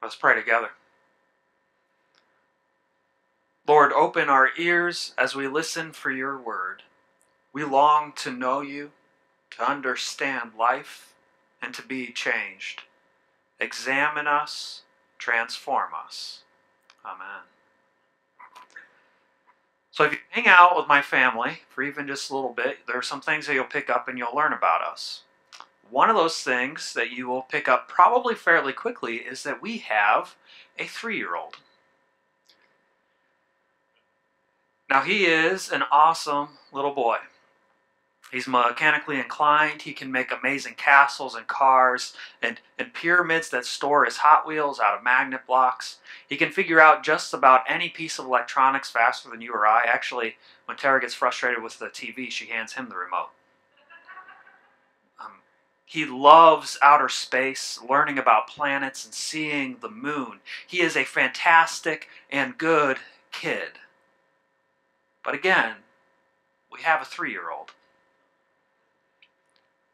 Let's pray together. Lord, open our ears as we listen for your word. We long to know you, to understand life, and to be changed. Examine us, transform us. Amen. So if you hang out with my family for even just a little bit, there are some things that you'll pick up and you'll learn about us. One of those things that you will pick up probably fairly quickly is that we have a 3-year-old. Now he is an awesome little boy. He's mechanically inclined. He can make amazing castles and cars and pyramids that store his Hot Wheels out of magnet blocks. He can figure out just about any piece of electronics faster than you or I. Actually, when Tara gets frustrated with the TV, she hands him the remote. He loves outer space, learning about planets and seeing the moon. He is a fantastic and good kid. But again, we have a 3-year-old.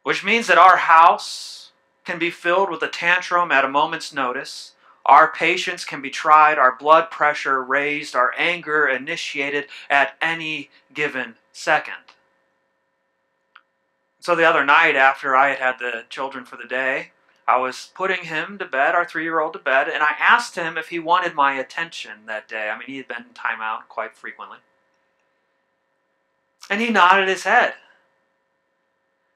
Which means that our house can be filled with a tantrum at a moment's notice. Our patience can be tried, our blood pressure raised, our anger initiated at any given second. So the other night, after I had the children for the day, I was putting him to bed, our 3-year-old to bed, and I asked him if he wanted my attention that day. I mean, he had been in timeout quite frequently. And he nodded his head.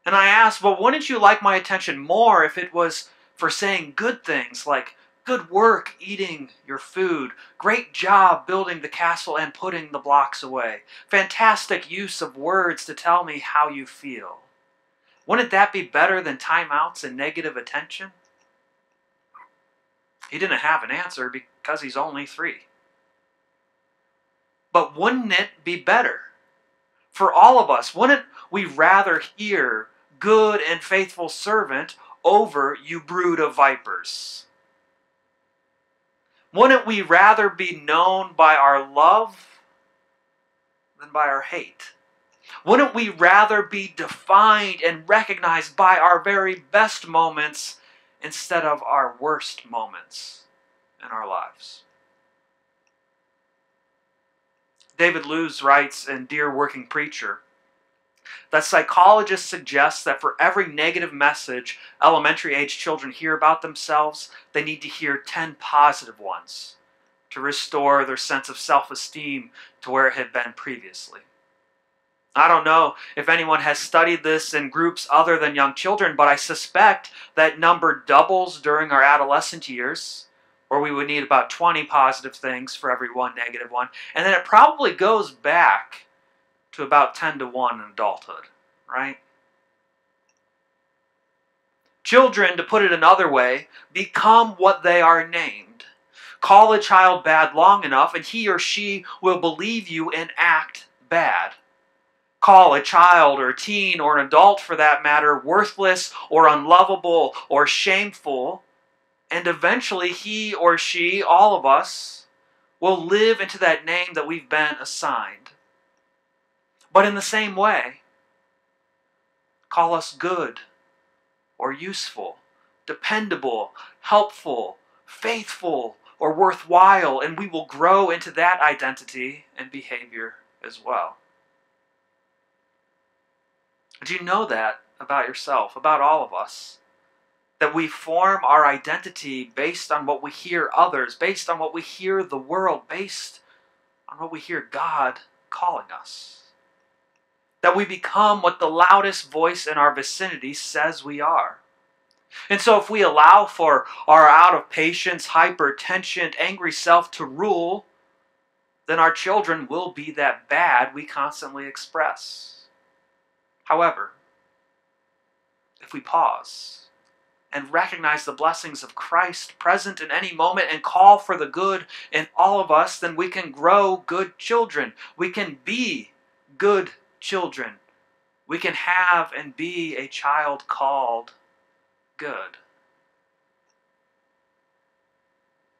And I asked, well, wouldn't you like my attention more if it was for saying good things like, good work eating your food, great job building the castle and putting the blocks away, fantastic use of words to tell me how you feel? Wouldn't that be better than timeouts and negative attention? He didn't have an answer because he's only 3. But wouldn't it be better for all of us? Wouldn't we rather hear good and faithful servant over you brood of vipers? Wouldn't we rather be known by our love than by our hate? Wouldn't we rather be defined and recognized by our very best moments instead of our worst moments in our lives? David Lewis writes in Dear Working Preacher that psychologists suggest that for every negative message elementary age children hear about themselves, they need to hear 10 positive ones to restore their sense of self-esteem to where it had been previously. I don't know if anyone has studied this in groups other than young children, but I suspect that number doubles during our adolescent years, where we would need about 20 positive things for every 1 negative one. And then it probably goes back to about 10 to 1 in adulthood, right? Children, to put it another way, become what they are named. Call a child bad long enough and he or she will believe you and act bad. Call a child or a teen or an adult for that matter worthless or unlovable or shameful, and eventually he or she, all of us, will live into that name that we've been assigned. But in the same way, call us good or useful, dependable, helpful, faithful, or worthwhile, and we will grow into that identity and behavior as well. Do you know that about yourself, about all of us? That we form our identity based on what we hear others, based on what we hear the world, based on what we hear God calling us. That we become what the loudest voice in our vicinity says we are. And so if we allow for our out of patience, hypertension, angry self to rule, then our children will be that bad we constantly express. However, if we pause and recognize the blessings of Christ present in any moment and call for the good in all of us, then we can grow good children. We can be good children. We can have and be a child called good.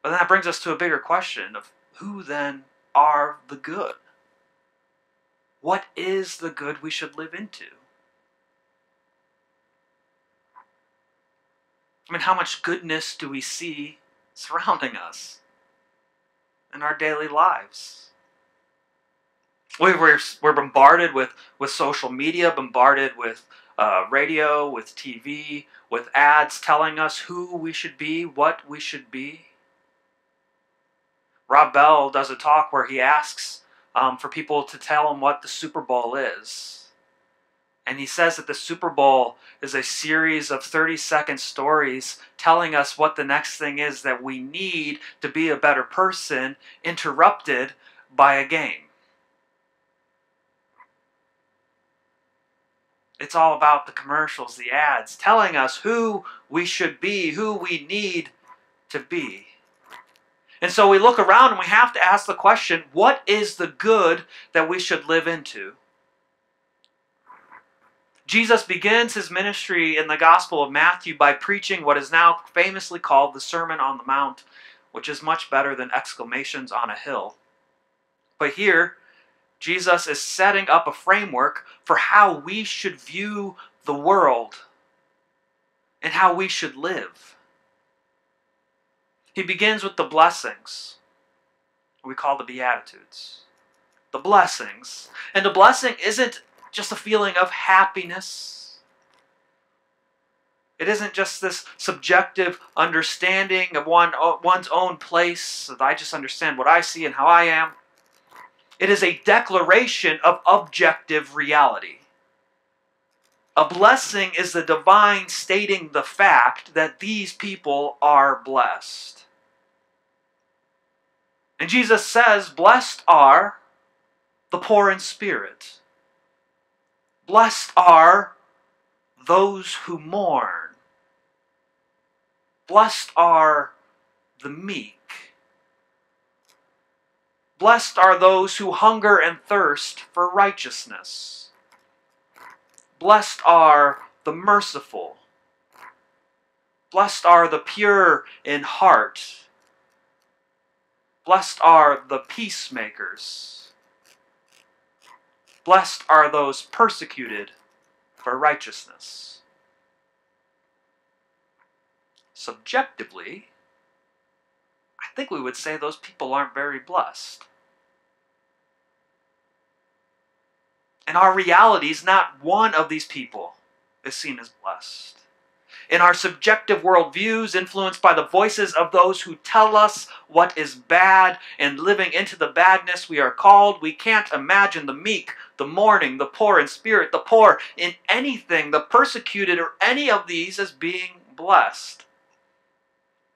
But then that brings us to a bigger question of who then are the good? What is the good we should live into? I mean, how much goodness do we see surrounding us in our daily lives. We're bombarded with social media, bombarded with radio, with TV, with ads telling us who we should be, what we should be. Rob Bell does a talk where he asks for people to tell him what the Super Bowl is. And he says that the Super Bowl is a series of 30-second stories telling us what the next thing is that we need to be a better person, interrupted by a game. It's all about the commercials, the ads, telling us who we should be, who we need to be. And so we look around and we have to ask the question, what is the good that we should live into? Jesus begins his ministry in the Gospel of Matthew by preaching what is now famously called the Sermon on the Mount, which is much better than exclamations on a hill. But here, Jesus is setting up a framework for how we should view the world and how we should live. He begins with the blessings, we call the Beatitudes. The blessings. And the blessing isn't just a feeling of happiness. It isn't just this subjective understanding of one's own place, that I just understand what I see and how I am. It is a declaration of objective reality. A blessing is the divine stating the fact that these people are blessed. And Jesus says, blessed are the poor in spirit. Blessed are those who mourn. Blessed are the meek. Blessed are those who hunger and thirst for righteousness. Blessed are the merciful. Blessed are the pure in heart. Blessed are the peacemakers. Blessed are those persecuted for righteousness. Subjectively, I think we would say those people aren't very blessed. In our realities, not one of these people is seen as blessed. In our subjective worldviews, influenced by the voices of those who tell us what is bad and living into the badness we are called, we can't imagine the meek, the mourning, the poor in spirit, the poor in anything, the persecuted, or any of these as being blessed.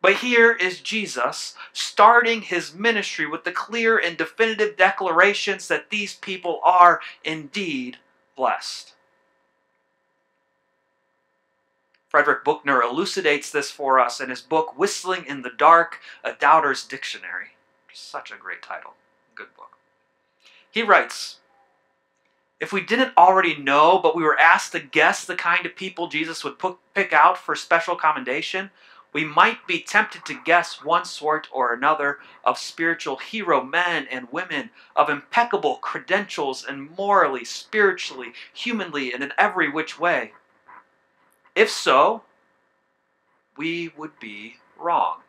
But here is Jesus starting his ministry with the clear and definitive declarations that these people are indeed blessed. Frederick Buechner elucidates this for us in his book, Whistling in the Dark, A Doubter's Dictionary. Such a great title. Good book. He writes, if we didn't already know, but we were asked to guess the kind of people Jesus would pick out for special commendation, we might be tempted to guess one sort or another of spiritual hero men and women of impeccable credentials and morally, spiritually, humanly, and in every which way. If so, we would be wrong.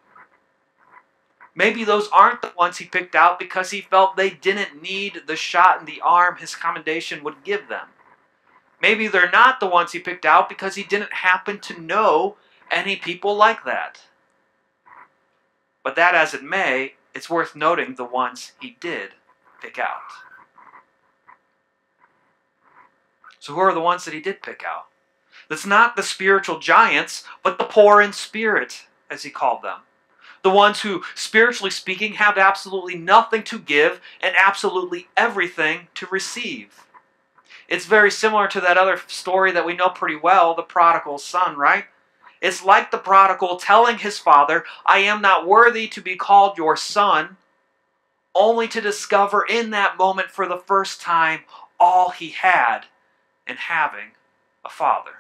Maybe those aren't the ones he picked out because he felt they didn't need the shot in the arm his commendation would give them. Maybe they're not the ones he picked out because he didn't happen to know any people like that. But that as it may, it's worth noting the ones he did pick out. So who are the ones that he did pick out? That's not the spiritual giants, but the poor in spirit, as he called them. The ones who, spiritually speaking, have absolutely nothing to give and absolutely everything to receive. It's very similar to that other story that we know pretty well, the prodigal son, right? It's like the prodigal telling his father, I am not worthy to be called your son, only to discover in that moment for the first time all he had in having a father.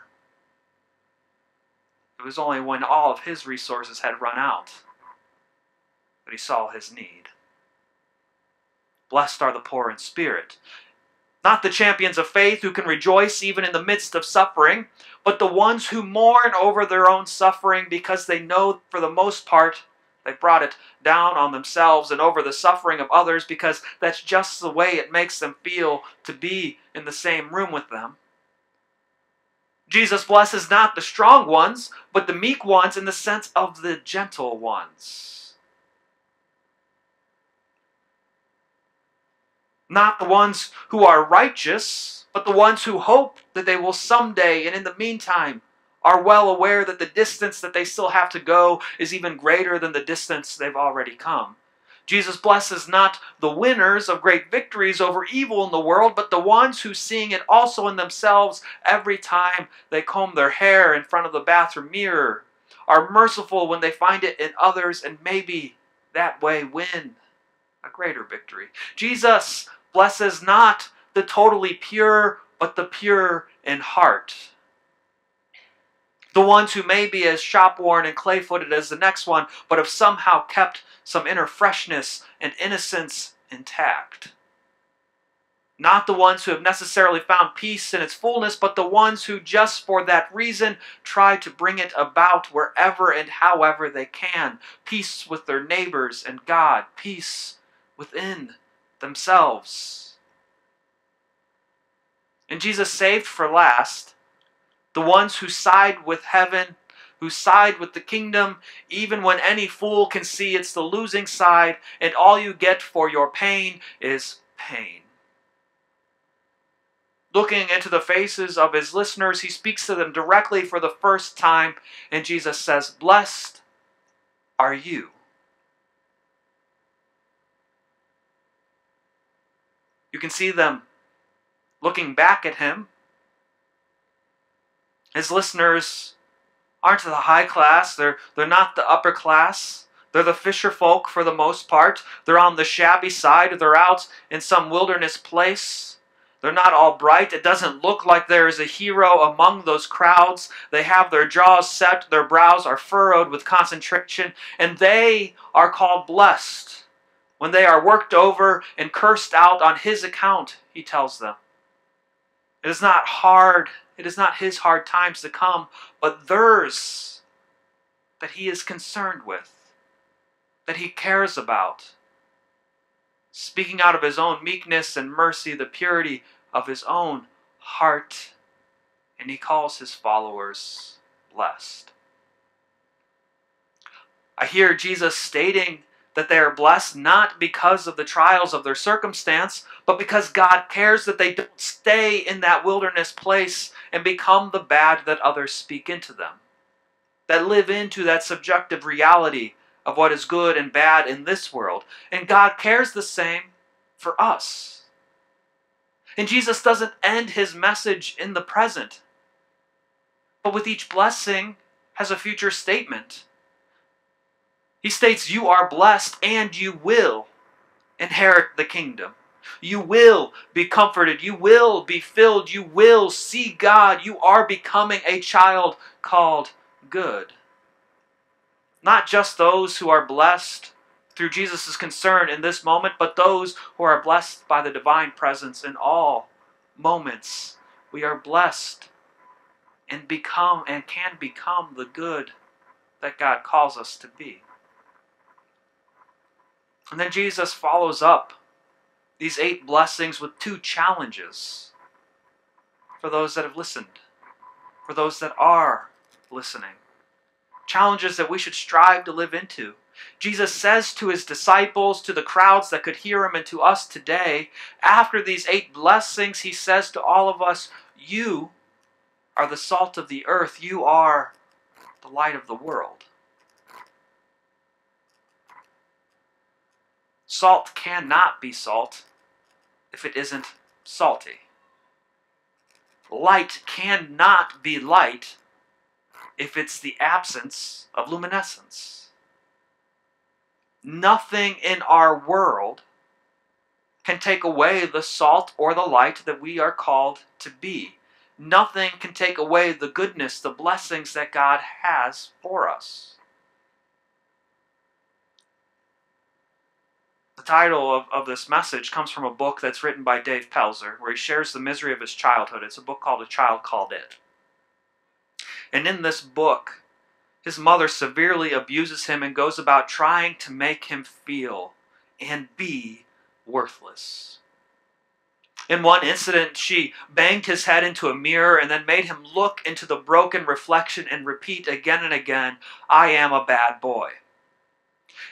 It was only when all of his resources had run out that he saw his need. Blessed are the poor in spirit. Not the champions of faith who can rejoice even in the midst of suffering, but the ones who mourn over their own suffering because they know for the most part They brought it down on themselves and over the suffering of others because that's just the way it makes them feel to be in the same room with them. Jesus blesses not the strong ones, but the meek ones in the sense of the gentle ones. Not the ones who are righteous, but the ones who hope that they will someday, and in the meantime, are well aware that the distance that they still have to go is even greater than the distance they've already come. Jesus blesses not the winners of great victories over evil in the world, but the ones who, seeing it also in themselves every time they comb their hair in front of the bathroom mirror, are merciful when they find it in others and maybe that way win a greater victory. Jesus blesses not the totally pure, but the pure in heart. The ones who may be as shop-worn and clay-footed as the next one, but have somehow kept some inner freshness and innocence intact. Not the ones who have necessarily found peace in its fullness, but the ones who just for that reason try to bring it about wherever and however they can. Peace with their neighbors and God. Peace within themselves. And Jesus saved for last the ones who side with heaven, who side with the kingdom, even when any fool can see it's the losing side, and all you get for your pain is pain. Looking into the faces of his listeners, he speaks to them directly for the first time, and Jesus says, "Blessed are you." You can see them looking back at him. His listeners aren't the high class. They're not the upper class. They're the fisher folk for the most part. They're on the shabby side. They're out in some wilderness place. They're not all bright. It doesn't look like there is a hero among those crowds. They have their jaws set. Their brows are furrowed with concentration. And they are called blessed when they are worked over and cursed out on his account, he tells them. It is not hard. It is not his hard times to come, but theirs that he is concerned with, that he cares about. Speaking out of his own meekness and mercy, the purity of his own heart, and he calls his followers blessed. I hear Jesus stating that they are blessed not because of the trials of their circumstance, but because God cares that they don't stay in that wilderness place and become the bad that others speak into them, that live into that subjective reality of what is good and bad in this world. And God cares the same for us. And Jesus doesn't end his message in the present, but with each blessing has a future statement. He states, you are blessed and you will inherit the kingdom. You will be comforted. You will be filled. You will see God. You are becoming a child called good. Not just those who are blessed through Jesus' concern in this moment, but those who are blessed by the divine presence in all moments. We are blessed and can become the good that God calls us to be. And then Jesus follows up these 8 blessings with 2 challenges for those that have listened, for those that are listening. Challenges that we should strive to live into. Jesus says to his disciples, to the crowds that could hear him, and to us today, after these 8 blessings, he says to all of us, you are the salt of the earth. You are the light of the world. Salt cannot be salt if it isn't salty. Light cannot be light if it's the absence of luminescence. Nothing in our world can take away the salt or the light that we are called to be. Nothing can take away the goodness, the blessings that God has for us. The title of this message comes from a book that's written by Dave Pelzer, where he shares the misery of his childhood. It's a book called A Child Called It. And in this book, His mother severely abuses him and goes about trying to make him feel and be worthless. In one incident, she banged his head into a mirror and then made him look into the broken reflection and repeat again and again, "I am a bad boy."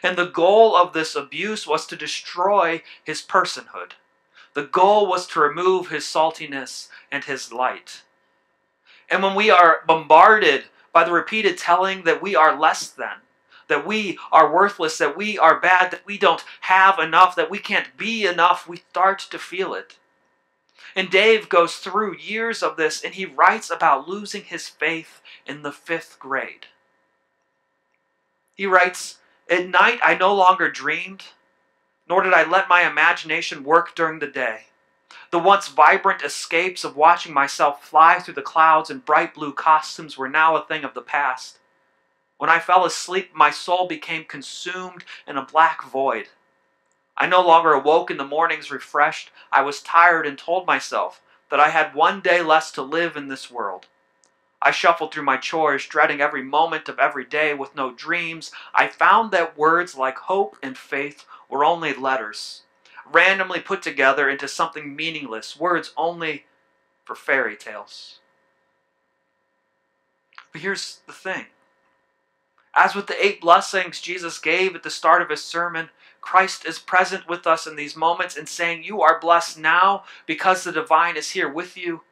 And the goal of this abuse was to destroy his personhood. The goal was to remove his saltiness and his light. And when we are bombarded by the repeated telling that we are less than, that we are worthless, that we are bad, that we don't have enough, that we can't be enough, we start to feel it. And Dave goes through years of this, and he writes about losing his faith in the 5th grade. He writes, "At night I no longer dreamed, nor did I let my imagination work during the day. The once vibrant escapes of watching myself fly through the clouds in bright blue costumes were now a thing of the past. When I fell asleep, my soul became consumed in a black void. I no longer awoke in the mornings refreshed. I was tired and told myself that I had one day less to live in this world. I shuffled through my chores, dreading every moment of every day with no dreams. I found that words like hope and faith were only letters, randomly put together into something meaningless, words only for fairy tales." But here's the thing. As with the 8 blessings Jesus gave at the start of his sermon, Christ is present with us in these moments and saying, you are blessed now because the divine is here with you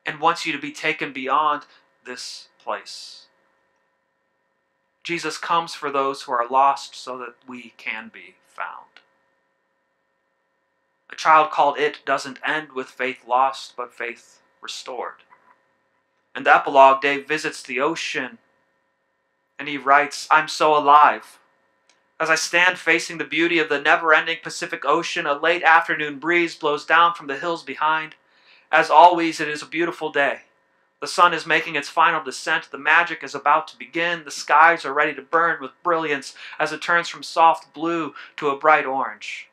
and wants you to be taken beyond this place. Jesus comes for those who are lost so that we can be found. A child called It doesn't end with faith lost, but faith restored. In the epilogue, Dave visits the ocean and he writes, "I'm so alive. As I stand facing the beauty of the never-ending Pacific Ocean, a late afternoon breeze blows down from the hills behind. As always, it is a beautiful day. The sun is making its final descent. The magic is about to begin. The skies are ready to burn with brilliance as it turns from soft blue to a bright orange.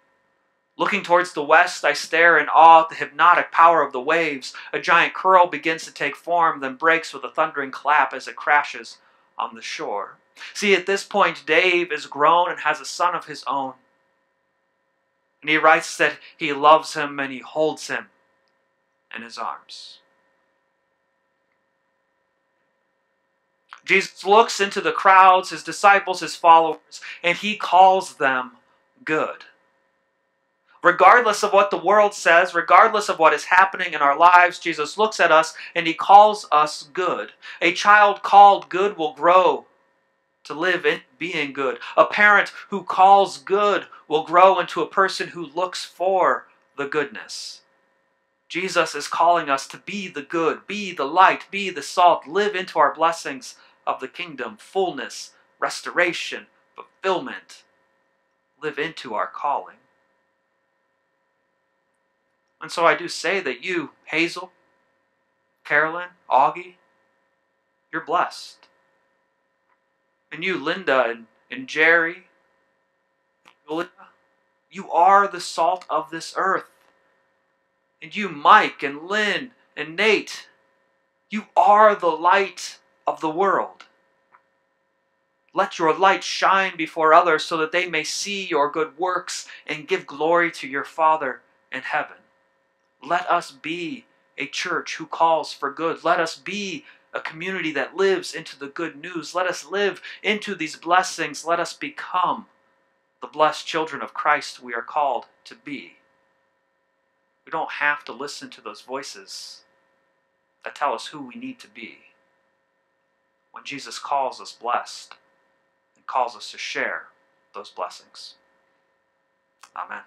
Looking towards the west, I stare in awe at the hypnotic power of the waves. A giant curl begins to take form, then breaks with a thundering clap as it crashes on the shore." See, at this point, Dave is grown and has a son of his own. And he writes that he loves him and he holds him in his arms. Jesus looks into the crowds, his disciples, his followers, and he calls them good. Regardless of what the world says, regardless of what is happening in our lives, Jesus looks at us and he calls us good. A child called good will grow to live in being good. A parent who calls good will grow into a person who looks for the goodness. Jesus is calling us to be the good, be the light, be the salt, live into our blessings of the kingdom, fullness, restoration, fulfillment. Live into our calling. And so I do say that you, Hazel, Carolyn, Augie, you're blessed. And you, Linda and Jerry, Julia, you are the salt of this earth. And you, Mike and Lynn and Nate, you are the light of the world. Let your light shine before others so that they may see your good works and give glory to your Father in heaven. Let us be a church who calls for good. Let us be a community that lives into the good news. Let us live into these blessings. Let us become the blessed children of Christ we are called to be. We don't have to listen to those voices that tell us who we need to be. When Jesus calls us blessed and calls us to share those blessings. Amen.